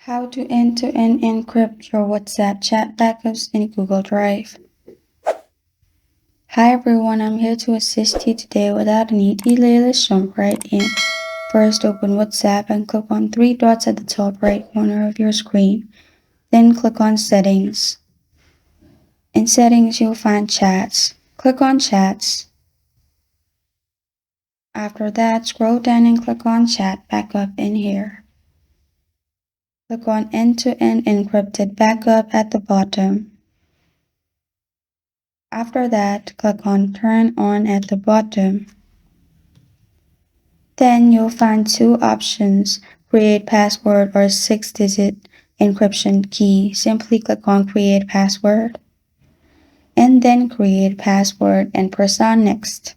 How to end-to-end encrypt your WhatsApp chat backups in Google Drive. Hi everyone, I'm here to assist you today without any delay. Let's jump right in. First, open WhatsApp and click on three dots at the top right corner of your screen. Then click on Settings. In Settings, you'll find Chats. Click on Chats. After that, scroll down and click on Chat Backup in here. Click on End-to-End Encrypted Backup at the bottom. After that, click on Turn On at the bottom. Then you'll find two options, Create Password or 6-digit encryption key. Simply click on Create Password and then Create Password and press on Next.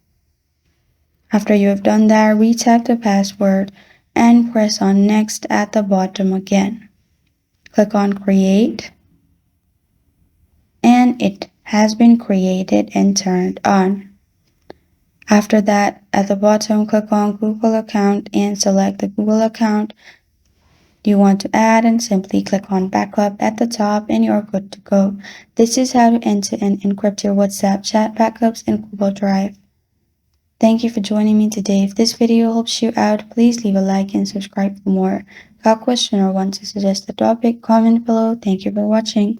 After you have done that, retype the password and press on Next at the bottom again. Click on Create and it has been created and turned on. After that, at the bottom, click on Google account and select the Google account you want to add and simply click on Backup at the top and you're good to go. This is how to end-to-end encrypt your WhatsApp chat backups in Google Drive. Thank you for joining me today. If this video helps you out, please leave a like and subscribe for more. Got a question or want to suggest a topic? Comment below. Thank you for watching.